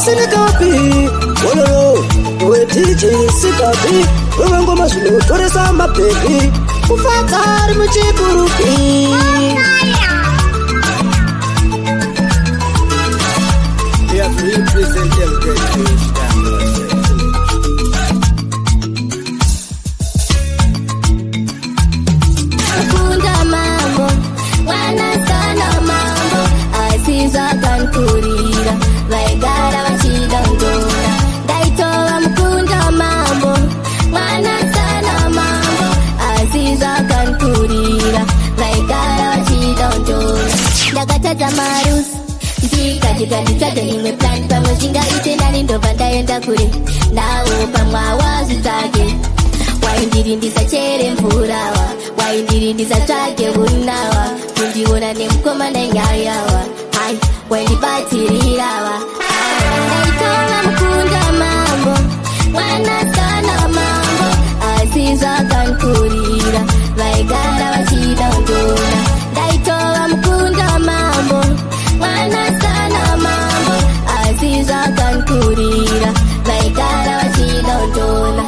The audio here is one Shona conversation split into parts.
Sikapi, ololo, we DJ Sikapi, we ngoma zulu tore samba baby, ufatari muchikurupi. We have represented the Mukunda mambo, wana sana mambo, asiza kankurira, vaigara vachidondora. Daitova mukunda mambo, wana sana mambo, asiza kankurira, vaigara vachidondora. Ndakatadza marusi, ndikajiganditsvaga imwe plan pamwe zvingaite nani ndobva ndaenda kure. Ndawo pamwe awazi tsvage, waindirindisa chere mvurawa, waindirindisa tsvage unawa, kundiona nemukomana nyayawa, hai waindibatirirawa. Ndaitova mukunda mambo, mwanasikana mambo, asi zvakankurira, vaigara vachidondora. Ndaitova mukunda mambo, mwanasikana mambo, asi zvakankurira, vaigara vachidondora.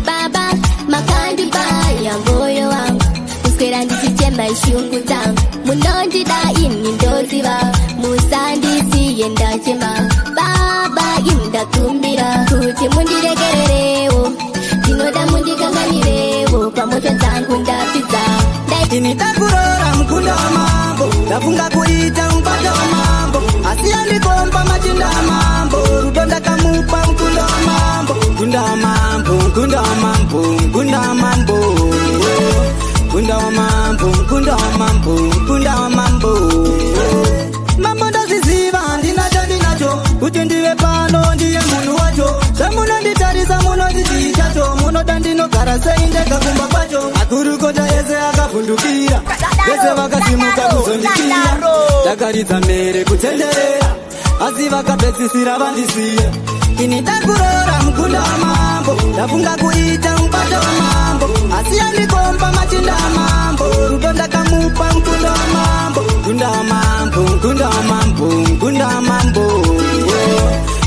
Baba makandibaya mwoyo wangu, kuswera ndichichema ishungu dzangu, munondida ini ndoziva, musandisiye ndachema. Baba indakumbira kuti mundiregererewo, ndinoda mundikanganirewo, pamotyo dzangu ndapidza. Ndinitakurora mukunda wa mambo, ndafunga kuita mupata wa mambo, asi yandikomba machinda wa mambo, rudo ndakamupa mukunda wa mambo, mukunda wa mambo, mukunda wa mambo, mukunda wa mambo, mukunda wa mambo, mukunda wa mambo, mukunda wa mambo. Mambo ndaziziva ndinacho, kuti ndiwe pano ndiye munhu wacho, zvamunonditarisa munozvizichacho, munoda ndinogara sei ndekakumba kwacho. Makurukota ese akavhundukira, vese vakasimuka kuzondikira, ndakaridza mhere kutenderera, asi vakapedzisira vandisiya. Ini ndakurora mukunda wa mambo, ndafunga kuita mubata wa mambo, asi yandikomba machinda wa mambo, rudo ndakamupa mukunda wa mambo, mukunda wa mambo, mukunda wa mambo, mukunda wa mambo,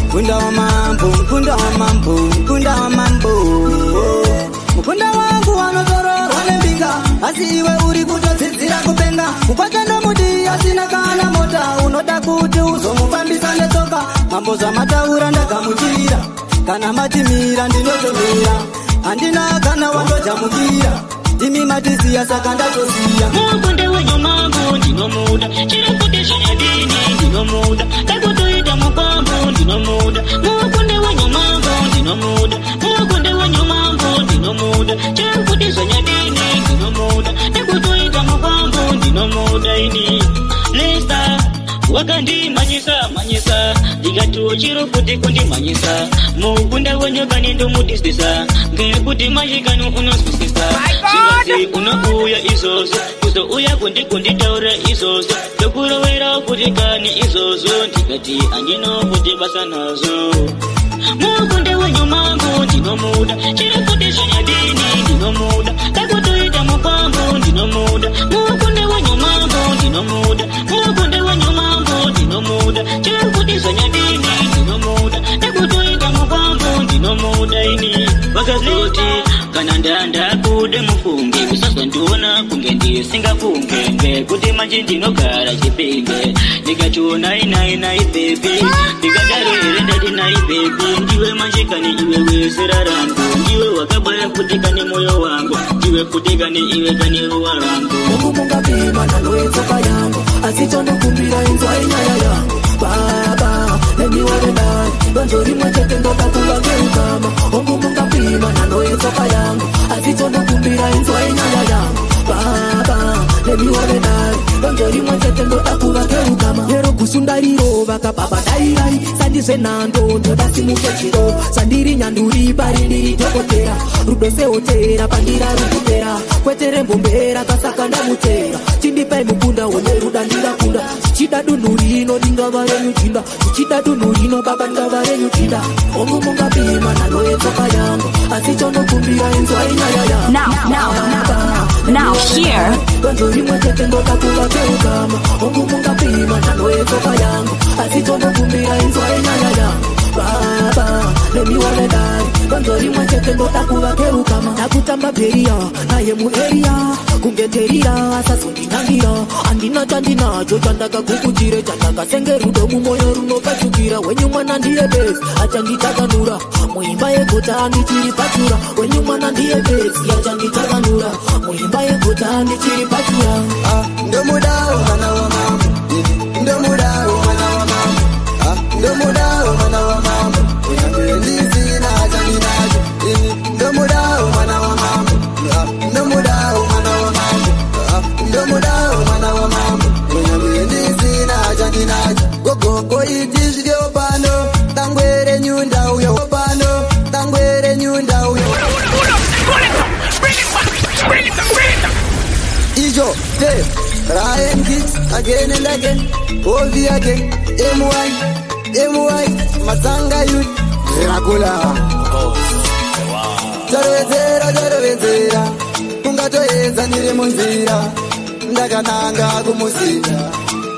mukunda wa mambo, mukunda wa mambo, mukunda wa mambo. Mukunda wangu wanozorora nembinga, asi iwe uri kutodzidzira kupenga, mubata nomudi asina kana mota, unoda kuti uzomufambisa netsoka. Mambo zamataura ndagamuchira, kana matimira ndinotomira, handina kana wandojamukira, ndimi matisiya saka ndatosiya. Mukunde wenyu mambo ndinomuda, chiri kuti zvinyadini ndinomuda, takutoita mukwambo ndinomuda. Mukunde wenyu mambo ndinomuda, mukunde wenyu mambo ndinomuda, chiri kuti zvinyadini ndinomuda, takutoita mukwambo ndinomuda. Ini Lesta wakandimanyisa manyisa, ndikati chiri kuti kundimanyisa, mukunda wenyu kani ndomudisisa, ngekuti mashikani unozwisisa. Zvingazi unouya izvozvo, kuzouya kunditaura izvozvo, ndokurovera kuti kani izvozvo, ndikati handino kuti basa nazvo. Mukunde wenyu mambo ndinomuda, chiri kuti zvinyadini ndinomuda, takutoita mukwambo ndinomuda. Mukunde wenyu mambo ndinomuda, mukunde wenyu mambo ndinomuda, chiri kuti zvinyadini ndinomuda, takutoita mukwambo ndinomuda. Ini vakazoti kana ndakude mufunge, kusazondiona kunge ndisingafunge, ngekuti manje ndinogara chipinge, ndikachiona inai baby, ndikadaro here ndati nai baby, ndiwe manje kani iwe wezera rangu, ndiwe wakabaya futi kani moyo wangu, ndiwe futi kani iwe kani ruwa rangu. Mungu mungapima nanoetsoka yangu, asi tondokumbira inzwa inyaya yangu. Baba nendiwore nani, donzo rimwe chete ndoda kuvake ukama. Mungu mungapima nanoetsoka yangu, asi tondokumbira inzwa inyaya yangu. Baba nendiwore nani, donzo rimwe chete ndoda kuvake ukama. Lero kusundariro vakababa dairai, sandizve nando ndoda simuke chiro, sandiri nyanduri pari ndiri dhokotera, rudo sehotera pandira rukupera, kwetere mbombera kasaka ndamutera, chindi pai mukunda wone ruda ndinakunda chichida dunhu rino ndingava renyu chinda chichida dunhu rino baba ndingava renyu chinda ongu mungapima nhano yetsoka yangu asi chonokumbira inzwai nyaya yangu Now here donzo rimwe chete ndoda kuva keugama ongu mungapima nhano yetsoka yangu asi chonokumbira inzwai nyaya yangu baba lemiwane dai donzo rimwe chete ndoda kuva keugama nakutamba bheria naye mueria kungeterira asazondinangira andina chandinacho chandakakukuchire chandakasenge rudo mumoyo runopachukira wenyu mwana ndiye besi achanditakanura muimba yegota andichiri pachura wenyu mwana ndiye besi achanditakanura muimba yegota andichiri pachura ndomudao mwana wa mama ndomudao mwana wa mama ndomudao mwana wa mama ndizina chandinacho ndomudao mwana wa mama ndomudao mwana wa mama ndomudao mwana wa mama ndizina chandinacho gogo itizvyo pano tangwere nyunda uyo pano tangwere nyunda uyo ijo de Ryan Giggs again and again Ovi again MY Matanga youth Dracula Jarowezera Kungatoyedza ndiri munzira ndakananga kumuzinda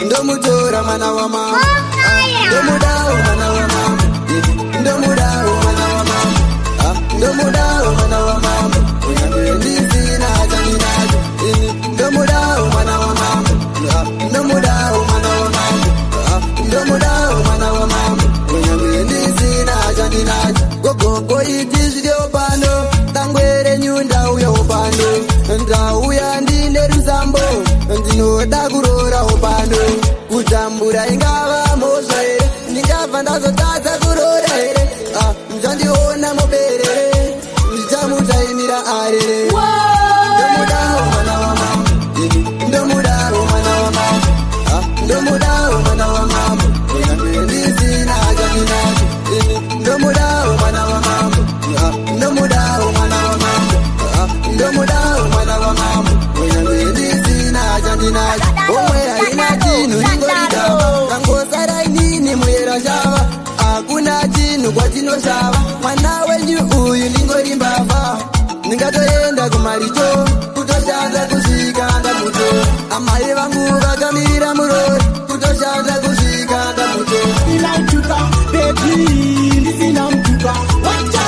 ndomutora mwana wa mama ndomudao mwana wa mama ndomudao mwana wa mama ndomudao mwana wa mama ndizina chandinacho ndomudao mwana wa mama ndomudao mwana wa mama ndomudao mwana wa mama ndizina chandinacho gogo itizvyo pano tangwere nyunda uyo pano ndauya ndine rusambo ndinoda kurora pano kutambura ingava mhosva here ndingabva ndazotadza kurora here muchandiona muberere ndichamutaimira arere ndomudao mwana wa mama ndomudao mwana wa mama ndomudao mwana wa mama ndizina chandinacho ndomudao mwana wa mama ndomudao mwana wa mama ndomudao mwana wa mama ndizina chandinacho omwe haina chinhu ringoridava kangosara inini muyera shava hakuna chinhu kwatinoshava mwana wenyu uyu ndingorimbavha ndingatoenda kumaricho kutoshanda kusvika ndamuto amai vangu vakamirira murori kutoshanda kusvika ndamuto Inautuka, baby, ndisina mtuka wacha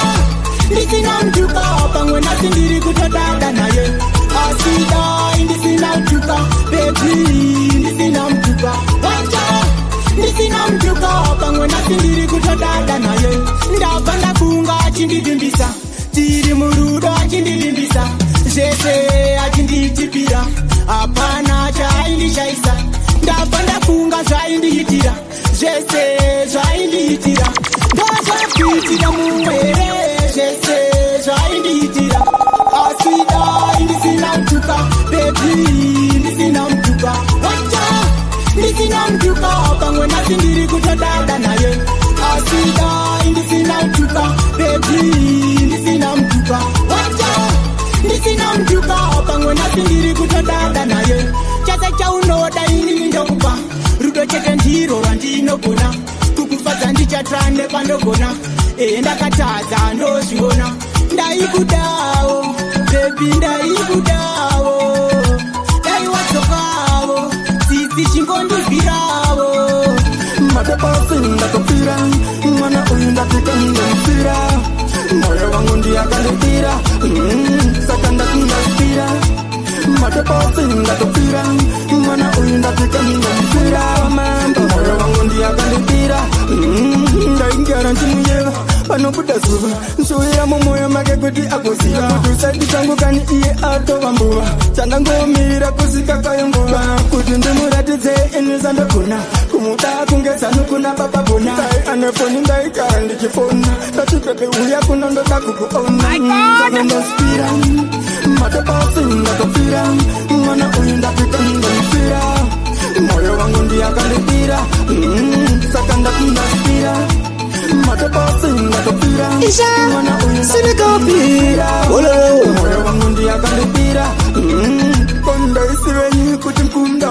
ndisina mtuka pamwe nasi ndiri kutodada naye asida ndisina mtuka baby ndisina mtuka wacha ndisina mtuka pamwe nasi ndiri kutodada naye ndabva ndakunga achindivimbisa tiri murudo achindivimbisa zvese achinditipira hapana chaaindishaisa ndabva ndakunga zvaindiitira zvese zvaindiitira ndozvakuitira mumwere zvese zvaindiitira asida ndisina mtuka bebi ndisina mtuka wacha ndisina mtuka pamwe nasi ndiri kutodada naye asida ndisina mtuka bebi ndisina mtuka wacha ndisina mtuka pamwe nasi ndiri kutodada naye chase chaunoda inini ndokupa rudo chete ndiro rwandinogona kukufadza ndichatsvane pandogona ndakatadza ndozviona ndaikudawo bebi ndaikudawo daiwadzokawo tsitsi chingondibvirawo madapasi ndakopfira mwana uyu ndapika ndomufira moyo wangu ndiyakandipira saka ndakundaspira madapasi ndakopfira mwana uyu ndapika ndomufira moyo wangu ndiyakandipira ndaigara ndimuyeva panobuda zuva nshuvira mumwoyo make kuti agoziva kuti usaidi changu kani iye atova mbuva chandangomirira kusvika kwayo nguva kuti ndimuratidze inu zandogona kumuda kungezanu kuna baba bona dai anefoni ndaigara ndichifona tatipete uya kuno ndoda kukuona zanondospira madapasi ndakopfira mwana uyu ndapika ndomufira moyo wangu ndiyakandipira saka ndakundaspira madapasi ndakopfira mwana uyu ndapika moyo wangu ndiyakandipira kondaisivenyi kuti mkunda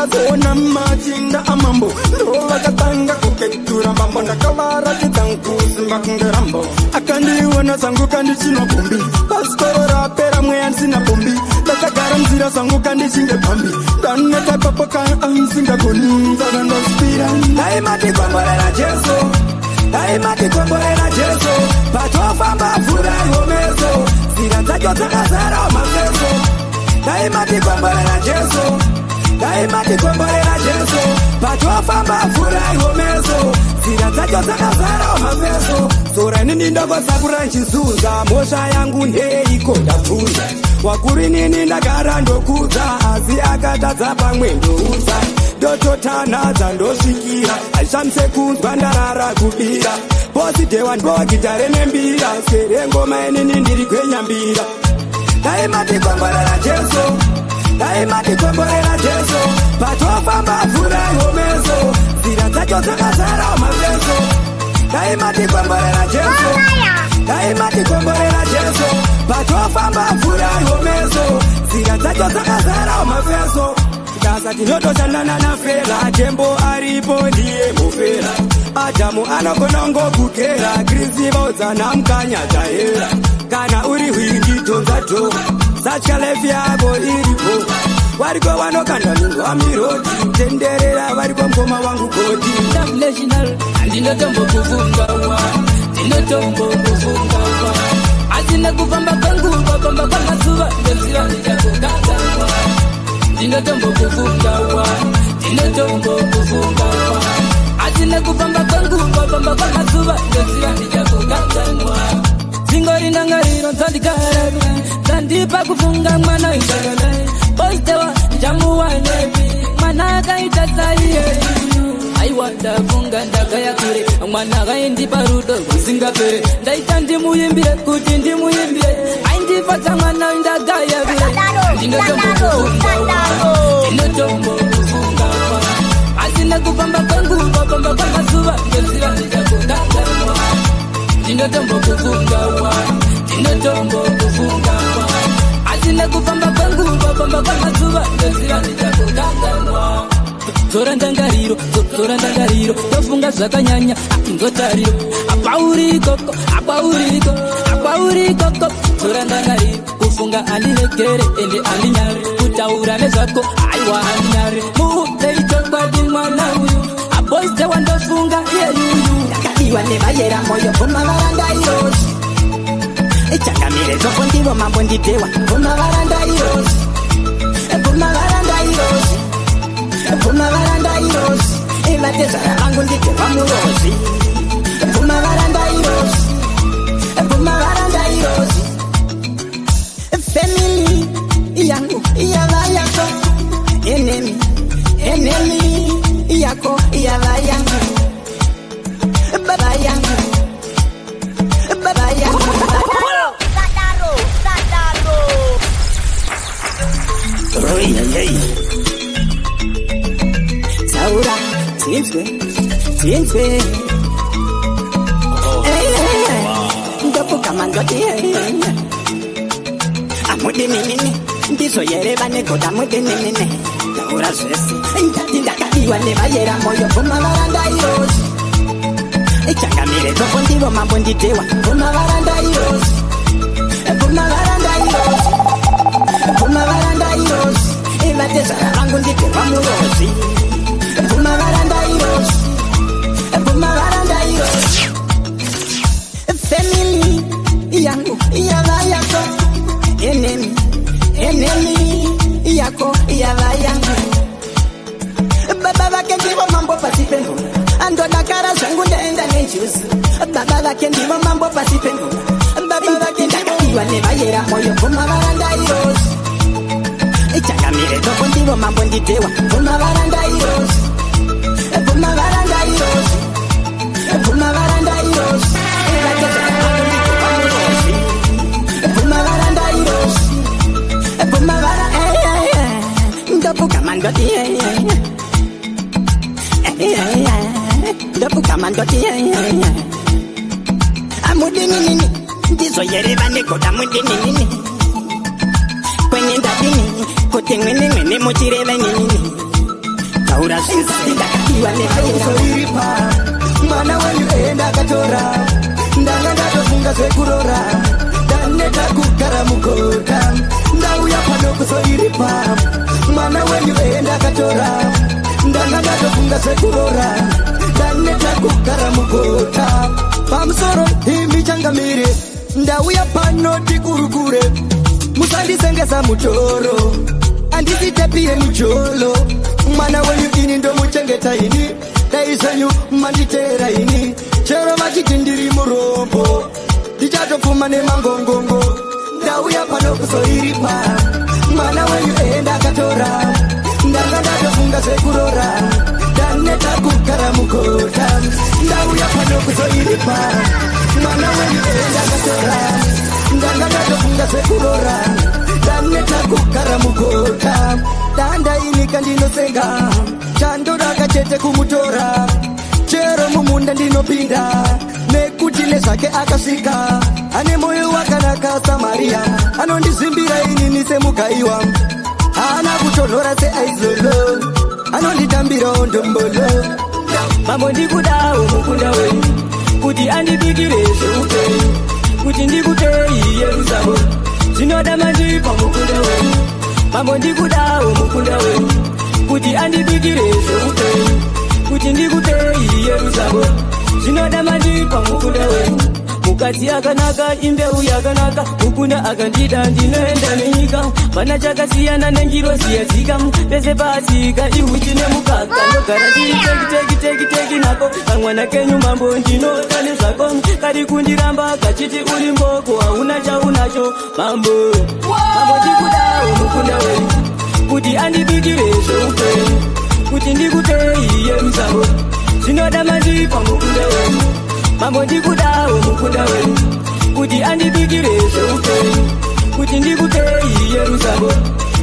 ndakazoona machinda amambo ndo vakatanga kuketura mbambo ndakavaratidza nkusimba kunge rambo akandiona zangu kandichinwa bombi pasikoro rapera mweya ndisina bombi ndakagara nzira zangu kandichinge pambi ndaneta papo kansingagoni zakandospira ndaimatikomborera jesu ndaimatikomborera jesu patofamba mvura ihomeso zira dzacho dzakazara mapeso ndaimatikomborera jesu ndaimatikomborera jesu patofamba mvura ihomeso zira dzacho dzakazara mapeso sora inini ndakosakura nchizunza mhosva yangu ndeiko ndabvunza wakuru inini ndagara ndokudza asi akatadza pamwe ndoudza ndototanadza ndosvikira aishamse kunzwa ndarara kubira bosidewa ndogitare nembira serengoma inini ndiri kwenyambira ndaimatikomborera jesu ndaimatikomborera jesu patofamba mvura ihomeso zira dzacho dzakazara mapeso ndaimatikomborera jesu ndaimatikomborera jesu patofamba mvura ihomeso zira dzacho dzakazara mapeso ndasati ndotoshandana nafera tembo aripo ndiye mufera adhamu anogona ngokukera krisi vaudzana mukanya dzahera kana uri hwinditonza dho satya lefi yako iripo variko vanokandamingwa miroti tenderera variko mukoma wangu goti national andinotombokufungawa ndinotombokufungawa asina kufamba kwanguva famba kwamazuva ndoziva ndichakokangawa ndinotombokufungawa ndinotombokufungawa asina kufamba kwanguva famba kwamazuva ndoziva ndichakokangawa zingori nangariro nzandigara zandipa kufunga mwana isagala boitewa jamuwanepi mwana akaita saiye aiwa ndafunga ndakaya kure mwana akaindipa rudo rwusingapere ndaita ndimuyimbire kuti ndimuyimbire aindipatsa mwana ndagaya vire ndinotombokufungawa asina kufamba kwanguva famba kwamazuva ndoziva ndichakokangawa ndinotombokufungawa ndinotombokufungawa asina kufamba kwanguva famba kwamazuva ndoziva ndichakokangawa zora ndangariro zora ndangariro tofunga zvakanyanya ingotariro apaurikoko apauriko apaurikoko zora ndangariro kufunga andiregere ende andinyare kutaura nezvako aiwa andinyare muteitokwadi mwana uyu aboite wandofunga iyeyuyu ndakadiwa nevayera moyo kumavaranda irozi ichangamire zoko ndivo mambo nditewa kumavaranda irozi kumavaranda irozi kumavaranda irozi ivatezara vangu nditewa murozi kumavaranda irozi kumavaranda irozi family yangu iyava yako enemy yako iyava yangu baba yangu baba yangu Saura tinzwe ndopuka mandoti amudi minini ndizoyereva negoda mudi minini Saura zvese ndati ndakadiwa nevayera moyo kumavaranda irozi ichangamire zoko ndivo mambo nditewa kumavaranda irozi kumavaranda irozi kumavaranda irozi ivatezara vangu nditewa murozi kumavaranda irozi kumavaranda irozi family yangu iyava yako enemy yako iyava yangu baba vake ndivo mambo pasi pemvura andodakara zvangu ndaenda nejuzi baba vake ndivo mambo pasi pemvura baba vake ndakadiwa nevayera moyo kumavaranda irozi ichangamire zoko ndivo mambo nditewa kumavaranda irozi kumavaranda irozi kumavaranda irozi kumavaranda irozi kumavaranda ndopuka mandoti ndopuka mandoti amudinini ndizoyereva negoda mudinini kwenye ndadini kuti mwene muchireve nini kura zvisi ndakadiwa nevairasoiripa mwana wenyu enda akatora ndanga ndatofunga zvekurora ndaneta kugara mugota ndauya pano kusoiripa mwana wenyu enda akatora ndanga ndatofunga zvekurora ndaneta kugara mugota pamusoro imi changamire ndauya pano tikurukure musandisengesa mutoro andisitepire mujolo mwana wenyu ini ndomuchengeta ini dai zvenyu manditeera ini chero vachiti ndiri murombo ndichatopfuma nemangongongo ndauya pano kuzoiripa mwana wenyu enda akatora ndanga ndatofunga zvekurora ndaneta kugara mugota ndauya pano kuzoiripa mwana wenyu enda akatora ndanga ndatofunga zvekurora ndaneta kugara mugota danda ini kandinosenga chandodaka chete kumutora chero mumunda ndinopinda nekuti nezvake akasvika ane moyo wakanaka samaria anondizimbira inini semugaiwa haana kutonhora seaizolo anonditambirawo ndombolo mambo ndikudawo mukunda wenyu kuti andibikire zveupenyu kuti ndikutei yerusamo zvinoda mandipa mukunda wenyu mambo ndikudawo mukunda wenyu kuti andibikire zveupenyu kuti ndikutei yerusamo zvinoda mandipa mukunda wenyu mukadzi akanaka imbeu yakanaka mukunda akandida ndinoenda nenyika pana chakasiyana nengirosiyadzika pese pasika ihuchi nemukaka ndogara ndiri nako kamwana kenyu mambo ndinoda nezvako kari kundiramba kachiti uri mboko hauna chaunacho mambo ndikudawo mukunda wenyu kuti andibikire zveupenyu kuti ndikutei yerusamo zvinoda mandipa mukunda wenyu mambo ndikudawo mukunda wenyu kuti andibikire zveupenyu kuti ndikutei yerusamo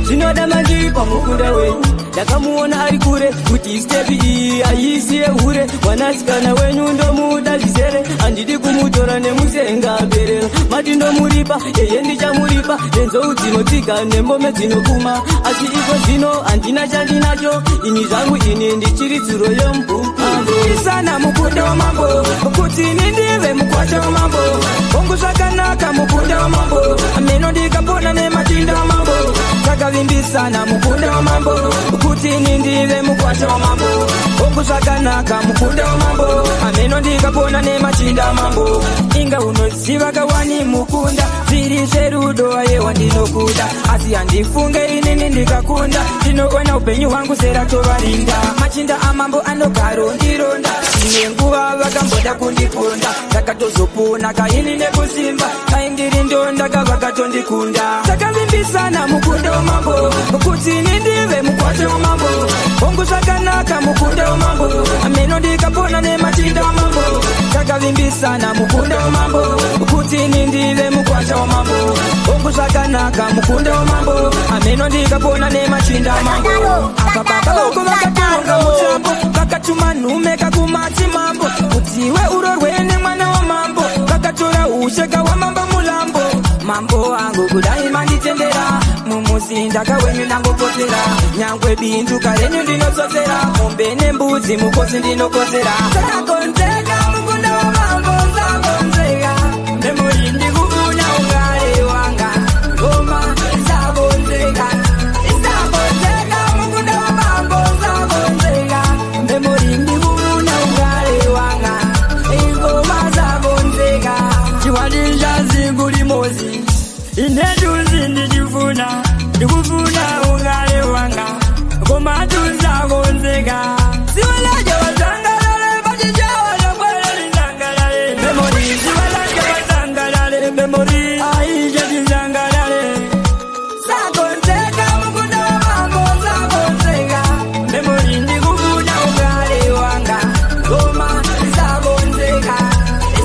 zvinoda mandipa mukunda wenyu ndakamuona ari kure kuti stepi iyi haisi yehure mwanasikana wenyu ndomuda zvizere handidi kumutora nemusenga berera mati ndomuripa yeye ndichamuripa nenzou dzinotsiga nembome dzinokuma asi iko zvino handina chandinacho ini zvangu ini ndichiri dzuro yomubumandisana mukunda wamambo kuti nindive mukwasha wamambo ongu zvakanaka mukunda wamambo meno ndikapona nematinda wamambo takavimbisana mukunda wamambo kuti nindive mukwasha wamambo ongu zvakanaka mukunda wamambo ameno ndikapona nemachinda mambo inga unoziva kawani mukunda zviri zverudo ayewa ndinokuda asi handifunge inini ndikakunda ndinoona upenyu hwangu seratovarinda machinda amambo anogaro ndironda ine nguva vakamboda kundikonda takatozopona kaini nekusimba kaindiri ndonda kavakatondikunda takavimbisana mukunda wamambo kuti nindive mukwasha wamambo ongu zvakanaka mukunda wamambo ameno ndikapona nemachinda wamambo takavimbisana mukunda wamambo kuti nindive mukwasha wamambo ongu zvakanaka mukunda wamambo ameno ndikapona nemachinda wamambo akababa vako vakatonga mutambo vakatuma nhume kakumati mambo kutiwe urorwe nemwana wamambo vakatora usheka wamambo mulambo mambo wangu kudai manditendera mumusi ndakawenyu ndangopotera nyangwe bindu karenyu ndinotsosera mombe nembudzi mukosi ndinokozera takakonzeka mukunda wamambo nzakonzeka memori ndikubunya ugare wanga ngoma nzakonzeka nzakonzeka mukunda wamambo nzakonzeka memori ndikubunya ugare wanga ingoma nzakonzeka chiwadinja zingulimozi ineduzi ndikufuna ugare wanga ngoma nzakonzeka siwalaja wazangalale bajijawa nakweleli nzangalale memori siwalaja wazangalale memori aija tinzangalale zakonzeka mukunda wamambo zakonzeka memori ndikufuna ugare wanga ngoma zakonzeka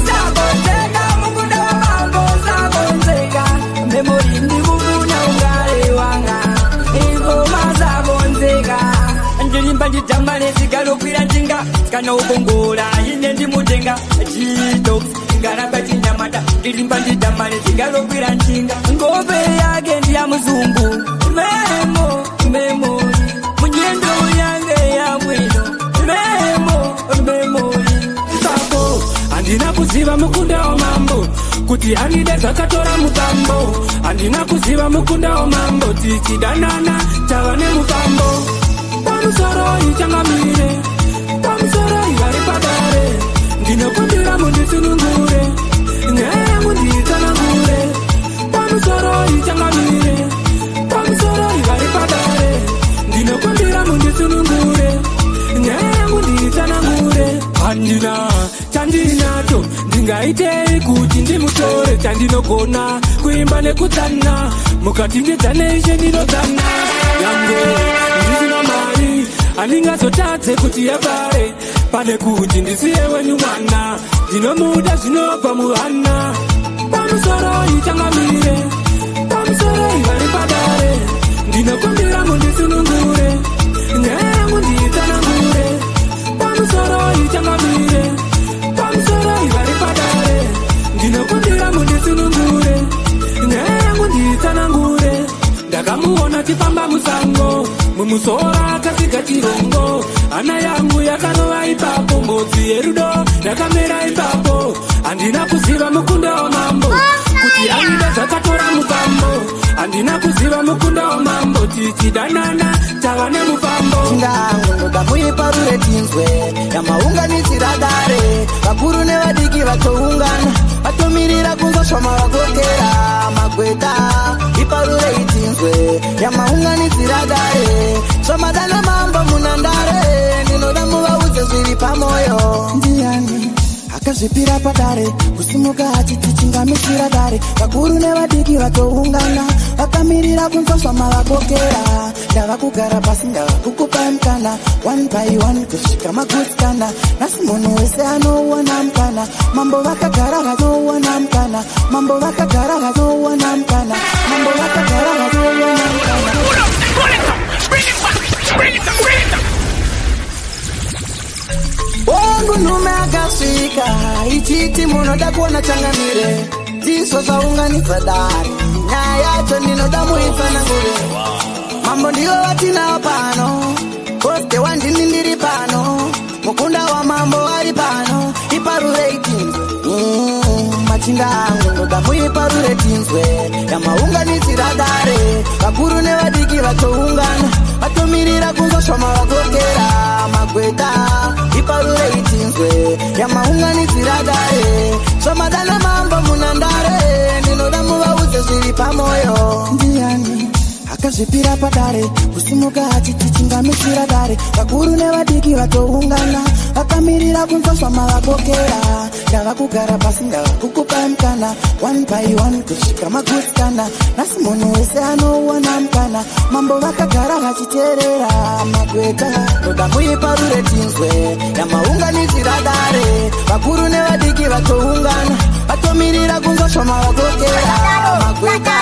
zakonzeka mukunda wamambo zakonzeka memori ndikufuna ugare wanga ingoma zakonzeka ndilimba nditamba nezigalokwira njinga kana ukongola ine ndimutenga chito ngaramba chinyamata ndilimba nditamba nezigalokwira njinga ngobe yake ndiya muzungu memo munyendo yange yamwe kuti anide zvakatora mutambo. Handina kuziva mukunda wamambo, tichidanana tava nemutambo. Pamusoro ichangamire, pamusoro ivari padare, ndinokumbira mundisunungure, nyaya yangu ndiitsanangure. Pamusoro ichangamire, pamusoro ivari padare, ndinokumbira mundisunungure, nyaya yangu ndiitsanangure. Handina chandinacho, ndingaitei kuti ndimutore chandinogona kuimba nekudzana, mukatingedzane ishe ndinodzana. Yangu ndisina mari, handingazotadze kuti yapare, pane kuti ndisiye wenyu mwana, ndinomuda zvinobva muhana. Pamusoro ichangamire, pamusoro ivari padare, ndinokumbira mundisunungure, nyaya yangu ndiitsanangure. Pamusoro ichangamire, pamusoro ivari padare, ndinokumbira mundisunungure, nyaya yangu ndiitsanangure. Ndakamuona chifamba musango, mumusora akasika chirongo, hana yangu yakarova ipapo, mbodzi yerudo yakamera ipapo. Handina kuziva mukunda wamambo, kuti anide zvakatora mutambo. Handina kuziva mukunda wamambo, tichidanana tava nemufambo. Chingangu ndoda muiparure tinzwe yamaunganidzira dare, vakuru nevadiki vatoungana, vatomirira kunzwa shoma vakokera magweta. Iparure itinzwe yamaunganidzira dare, shomadana mambo munandare, ndinoda muvaudze zviri pamoyo. Ndiani akazvipira padare, kusimuka achiti chingamisira dare, vakuru nevadiki vatoungana, vakamirira kunzwa shoma vakokera. Ndava kugara pasi ndava kukupa mkana, one by one kusvika magutskana, nasi munhu wese anouona mkana, mambo vakagara vanouona mkana, mambo vakagara vanouona mkana, mambo vakagara vanouona mkana. Wangu nhume akasvika ichiti munoda kuona changamire, ndizvo zvaunganidza dare, nyaya yacho ndinoda muitsanangure. Mambo ndivo vatinawo pano, poste wandini ndiri pano, mukunda wamambo ari pano. Iparure itinzwe machinda angu, ndoda muiparure tinzwe yamaunganidzira dare, vakuru nevadiki vatoungana, vatomirira kunzwa shoma vakokera magweta. Iparure itinzwe yamaunganidzira dare, shomadana mambo munandare, ndinoda muvaudze zviri pamoyo. Ndiani akazvipira padare, kusimuka achiti chingamisira dare, vakuru nevadiki vatoungana, vakamirira kunzwa shoma vakokera. Ndava kugara pasi ndava kukupa mkana, one by one kusvika magutskana, nasi munhu wese anouona mkana, mambo vakagara vachiteerera magweta. Ndoda muiparure tinzwe yamaunganidzira dare, vakuru nevadiki vatoungana, vatomirira kunzwa shoma vakokera magweta.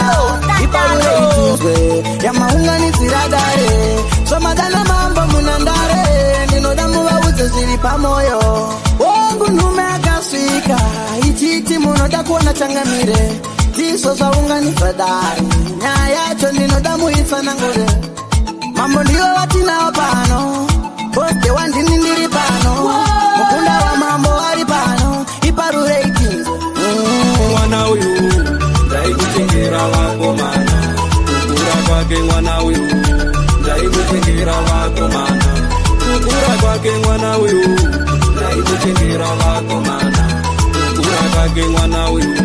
Iparure itinzwe yamaunganidzira dare, shomadana mambo munandare, ndinoda muvaudze zviri pamoyo. Wangu nhume akasvika ichiti munoda kuona changamire, ndizvo zvaunganidza dare, nyaya yacho ndinoda muitsanangure. Mambo ndivo vatinawo pano, poste wandini ndiri pano, mukunda wamambo ari pano. Iparure itinzwe mwana uyu ndaikuchengera vakomana, kukura kwake mwana uyu ndaikuchengera vakomana, kukura kwake mwana uyu ndaikuchengera vakomana, kukura kwake mwana uyu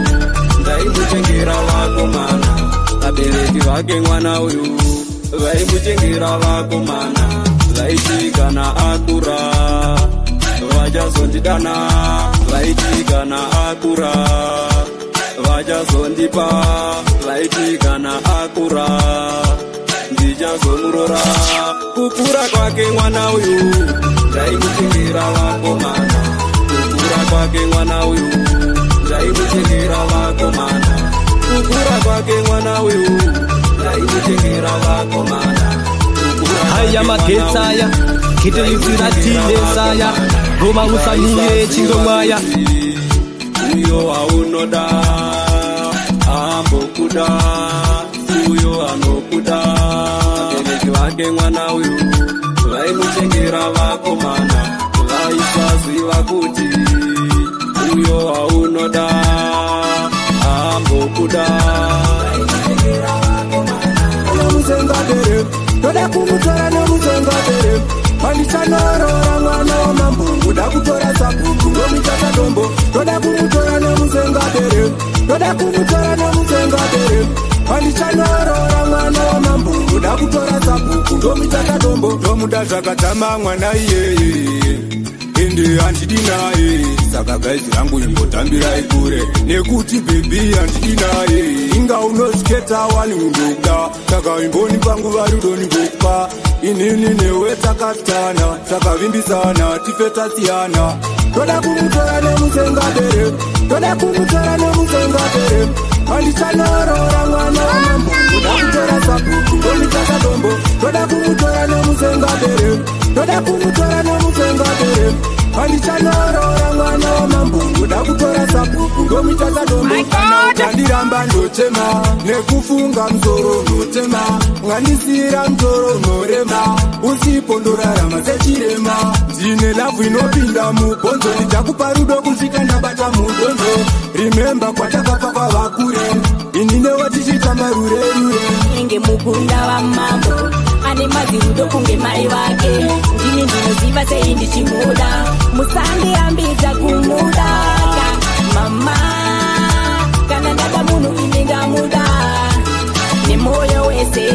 ndaimuchengera vakomana, vabereki vake mwana uyu vaimuchengera vakomana, vaiti kana akura vachazondidana, vaiti kana akura vachazondipa, vaiti kana akura ndichazomurora. Kukura kwake mwana uyu ndaimuchengera vakomana, kukura kwake mwana uyu ndaimuchengera vakomana, kukura kwake mwana uyu ndaimuchengera vakomana. Haya magetsaya kitelizira tilesaya goma usanyire chingomaya uyo aunoda ambokuda, uyo anokuda. Vabereki vake mwana uyu vaimuchengera vakomana, vaisaziva kuti uyo aunoda ambokuda nemusengadere toda kumutora nemusengadere handichanorora mwana wamambo uda kutora sabhuku ndomitata dombo toda kumutora nemusengadere toda kumutora nemusengadere handichanorora mwana wamambo uda kutora sabhuku ndomitata dombo ndomuda zvakadzama mwana iyeye ende handidi naye saka gaizi rangu imbotambirai kure nekuti bhebi handidi naye inga unosketa wani undoda saka imboni panguva rudo nimbopa inini newe takatana takavimbisana tife tasiyana toda kumutora nemusengadere toda kumutora nemusengadere handichanorora mwana wamambo uda kutora sabhuku ndomitata dombo toda kumutora nemusengadere toda kumutora nemusengadere handichanorora mwana wamambo uda kutora sabhuku ndomitata dombo kana ukandiramba ndochema nekufunga musoro unotema ngandisira musoro unorema usipo ndorarama sechirema ndine lavhu inopinda mubhonzo ndichakupa rudo kusvika ndabata mudonzo rimemba kwatakabva kwavakure ininewo tichitamba rurerure enge mugunda wamambo ane mazirudo kunge mai vake ndini ndinoziva sei ndichimuda musandirambidza kumudaka mama kana ndada munhu ine ndamuda nemoyo wese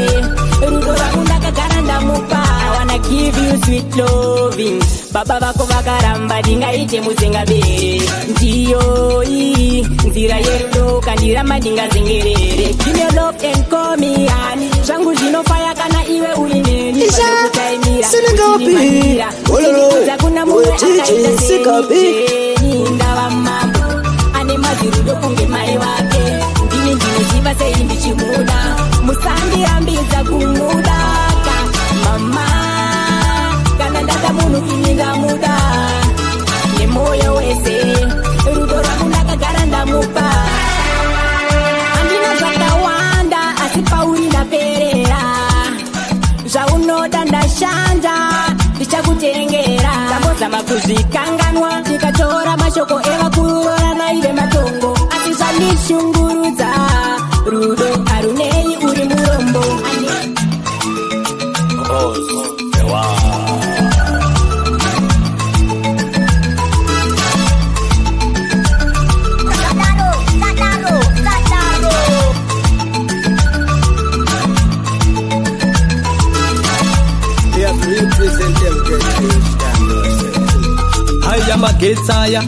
rudo rangu ndakagara ndamupa wana give you sweet loving baba vako vakaramba ndingaite musengabere ndiyo iyi nzira yerudo kandiramba ndingazengerere give me love and call me honey zvangu zvinofaya kana iwe uri neni kutaimira sinengapi ololo kuna munhu akaita sei ndava mambo ane mazirudo kunge mai vake ndini ndinoziva sei ndichimuda musandirambidza kumudaka mama kana ndada munhu ini ndamuda nemoyo wese rudo rangu ndakagara ndamupa handina zvakawanda asi pauri ndaperera zvaunoda ndashanda ndichakutengera ndambozama kuzvikanganwa ndikatora mashoko evakurorana ive matongo asi zvandishungurudza rudo harunei uri murombo Haya magetsaya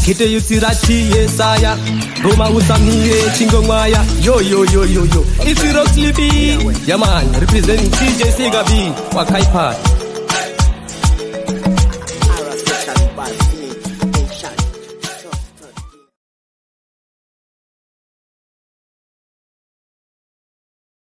kite yusirati saya Roma usamire chingomaya yo yo yo yo yo it's Rock Sleepy yeah man representing TJ Segabi wa Kaipa